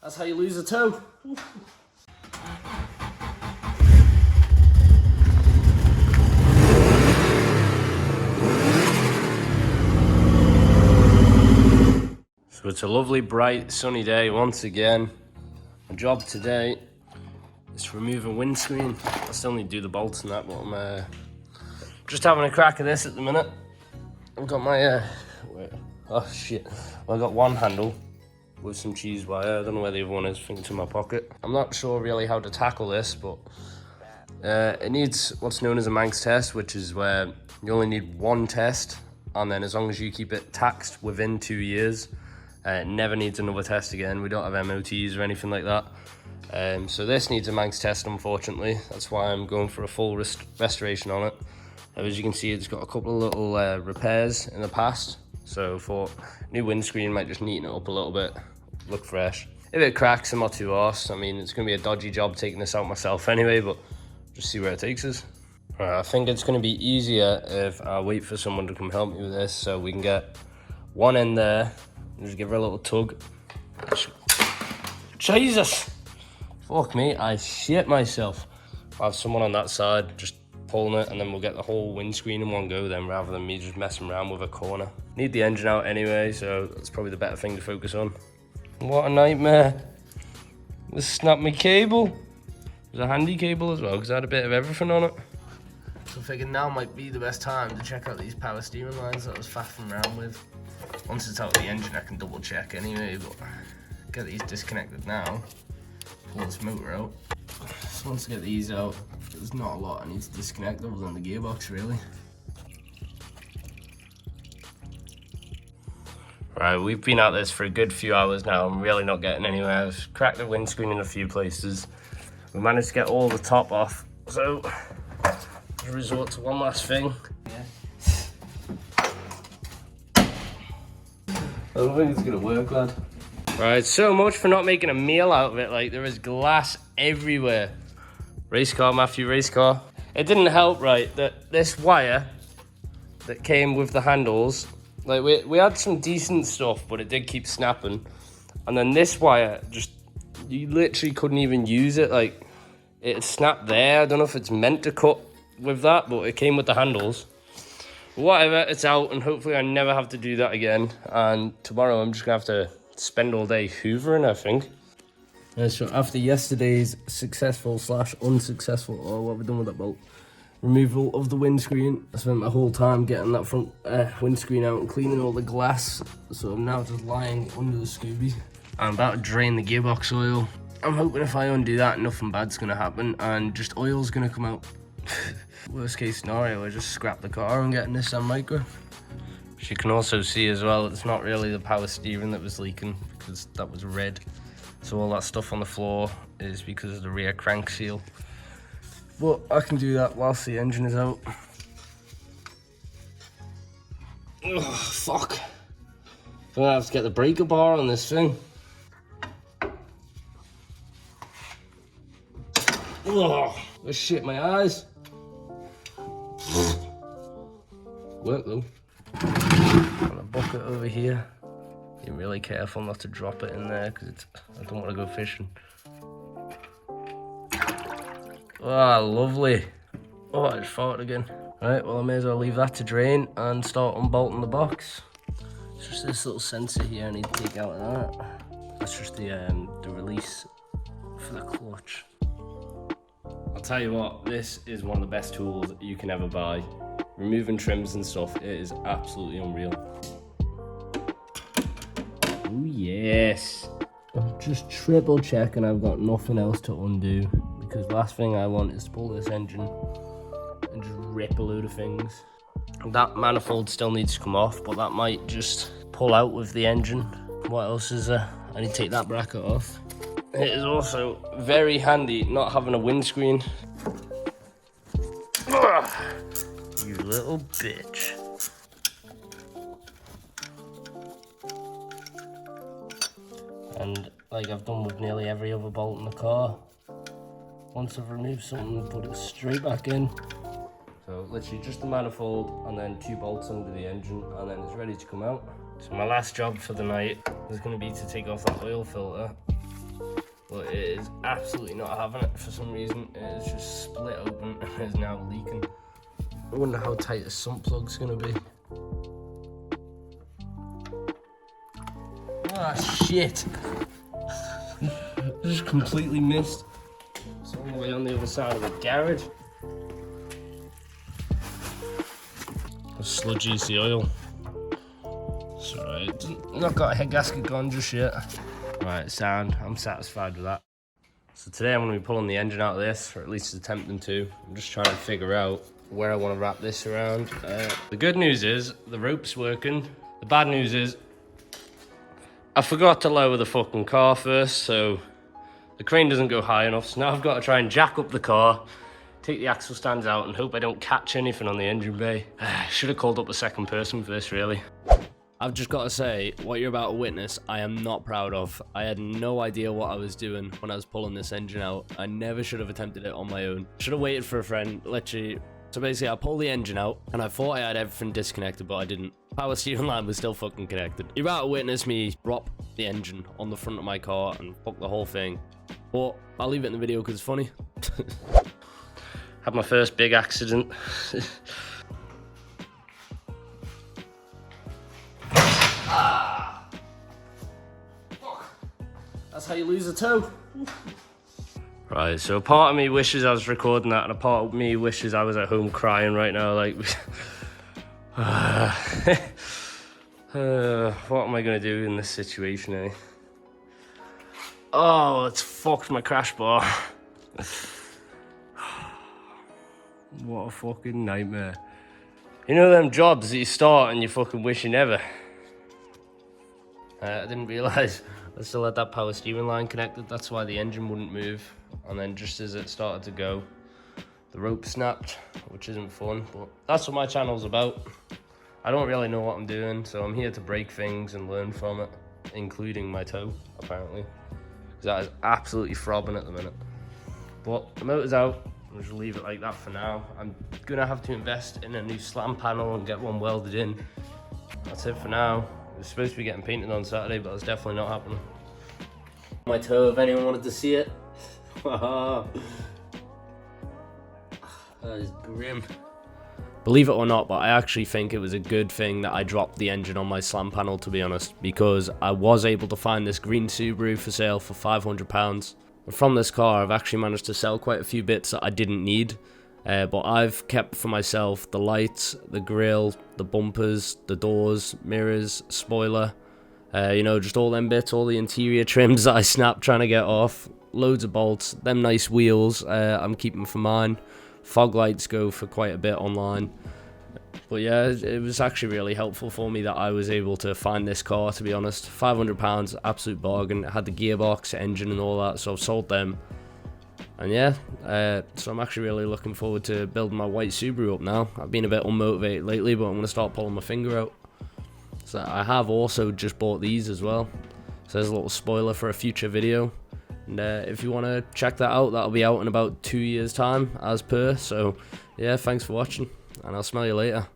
That's how you lose a toe. So it's a lovely, bright, sunny day once again. My job today is to remove a windscreen. I still need to do the bolts and that, but I'm just having a crack at this at the minute. I've got my, oh shit. Well, I got one handle with some cheese wire. I don't know where the other one is, I think it's in my pocket. I'm not sure really how to tackle this, but it needs what's known as a Manx test, which is where you only need one test, and then as long as you keep it taxed within 2 years, it never needs another test again. We don't have MOTs or anything like that. So this needs a Manx test, unfortunately. That's why I'm going for a full restoration on it. As you can see, it's got a couple of little repairs in the past. So for new windscreen, might just neaten it up a little bit, look fresh. If it cracks, I'm not too arsed. I mean, it's gonna be a dodgy job taking this out myself anyway, but just see where it takes us. Right, I think it's gonna be easier if I wait for someone to come help me with this, so we can get one in there. Just give her a little tug. Jesus! Fuck me, I shit myself. I'll have someone on that side just pulling it, and then we'll get the whole windscreen in one go then, rather than me just messing around with a corner. Need the engine out anyway, so that's probably the better thing to focus on. What a nightmare. This snapped my cable. There's a handy cable as well, because I had a bit of everything on it. So I figured now might be the best time to check out these power steering lines that I was faffing around with. Once it's out of the engine, I can double check anyway, but get these disconnected now. Pull this motor out. So once I get these out, there's not a lot I need to disconnect other than the gearbox, really. Right, we've been at this for a good few hours now. I'm really not getting anywhere. I've cracked the windscreen in a few places. We managed to get all the top off, so I'll resort to one last thing. I don't think it's gonna work, lad. Right, so much for not making a meal out of it. Like, there is glass everywhere. Race car, Matthew, race car. It didn't help, right, that this wire that came with the handles, like, we had some decent stuff, but it did keep snapping. And then this wire, just, you literally couldn't even use it. Like, it snapped there. I don't know if it's meant to cut with that, but it came with the handles. Whatever, it's out, and hopefully I never have to do that again. And tomorrow I'm just gonna have to spend all day hoovering, I think. So after yesterday's successful / unsuccessful, or what have we done with that bolt, removal of the windscreen, I spent my whole time getting that front windscreen out and cleaning all the glass. So I'm now just lying under the Scooby. I'm about to drain the gearbox oil. I'm hoping if I undo that, nothing bad's gonna happen, and just oil's gonna come out. Worst case scenario, I just scrap the car and get a Nissan Micra. Which you can also see as well, it's not really the power steering that was leaking, because that was red. So all that stuff on the floor is because of the rear crank seal. But I can do that whilst the engine is out. Ugh, fuck. I'm gonna have to get the breaker bar on this thing. Ugh, I shit my eyes. Work though. Got a bucket over here. Be really careful not to drop it in there, because I don't want to go fishing. Ah, lovely. Oh, I just farted again. Right, well I may as well leave that to drain and start unbolting the box. It's just this little sensor here I need to take out of that. That's just the release for the clutch. I'll tell you what, this is one of the best tools you can ever buy. Removing trims and stuff, it is absolutely unreal. Oh yes. I'm just triple checking I've got nothing else to undo, because last thing I want is to pull this engine and just rip a load of things. That manifold still needs to come off, but that might just pull out with the engine. What else is there? I need to take that bracket off. It is also very handy not having a windscreen. Ugh, you little bitch. And like I've done with nearly every other bolt in the car, once I've removed something, put it straight back in. So literally just the manifold and then 2 bolts under the engine, and then it's ready to come out. So my last job for the night is going to be to take off that oil filter. but it is absolutely not having it for some reason. It is just split open and is now leaking. I wonder how tight the sump plug's gonna be. Ah, shit. Just completely missed. It's all the way on the other side of the garage. Sludgy is the oil. It's alright. Not got a head gasket gone just yet. Right, sound. I'm satisfied with that. So today I'm going to be pulling the engine out of this, or at least attempting to. I'm just trying to figure out where I want to wrap this around. The good news is the rope's working. The bad news is I forgot to lower the fucking car first, so the crane doesn't go high enough. So now I've got to try and jack up the car, take the axle stands out, and hope I don't catch anything on the engine bay. Should have called up a second person for this, really. I've just got to say, what you're about to witness, I am not proud of. I had no idea what I was doing when I was pulling this engine out. I never should have attempted it on my own. Should have waited for a friend, literally. So basically, I pulled the engine out, and I thought I had everything disconnected, but I didn't. Power steering line was still fucking connected. You're about to witness me drop the engine on the front of my car and fuck the whole thing. But I'll leave it in the video because it's funny. Had my first big accident. That's how you lose a toe. Right, so a part of me wishes I was recording that, and a part of me wishes I was at home crying right now. Like, what am I gonna do in this situation, eh? Oh, it's fucked my crash bar. What a fucking nightmare. You know them jobs that you start and you fucking wish you never? I didn't realise I still had that power steering line connected. That's why the engine wouldn't move. And then just as it started to go, the rope snapped, which isn't fun. But that's what my channel's about. I don't really know what I'm doing, so I'm here to break things and learn from it, including my toe, apparently. Because that is absolutely throbbing at the minute. But the motor's out. I'll just leave it like that for now. I'm gonna have to invest in a new slam panel and get one welded in. That's it for now. It was supposed to be getting painted on Saturday, but it's definitely not happening. My toe, if anyone wanted to see it. That is grim. Believe it or not, but I actually think it was a good thing that I dropped the engine on my slam panel, to be honest, because I was able to find this green Subaru for sale for £500. And from this car, I've actually managed to sell quite a few bits that I didn't need. But I've kept for myself the lights, the grille, the bumpers, the doors, mirrors, spoiler, you know, just all them bits, all the interior trims that I snapped trying to get off, loads of bolts, them nice wheels, I'm keeping for mine. Fog lights go for quite a bit online. But yeah, it was actually really helpful for me that I was able to find this car, to be honest. £500, absolute bargain. It had the gearbox, engine and all that, so I've sold them. And yeah, so I'm actually really looking forward to building my white Subaru up now. I've been a bit unmotivated lately, but I'm going to start pulling my finger out. So I have also just bought these as well. So there's a little spoiler for a future video. And if you want to check that out, that'll be out in about 2 years' time, as per. So yeah, thanks for watching, and I'll smell you later.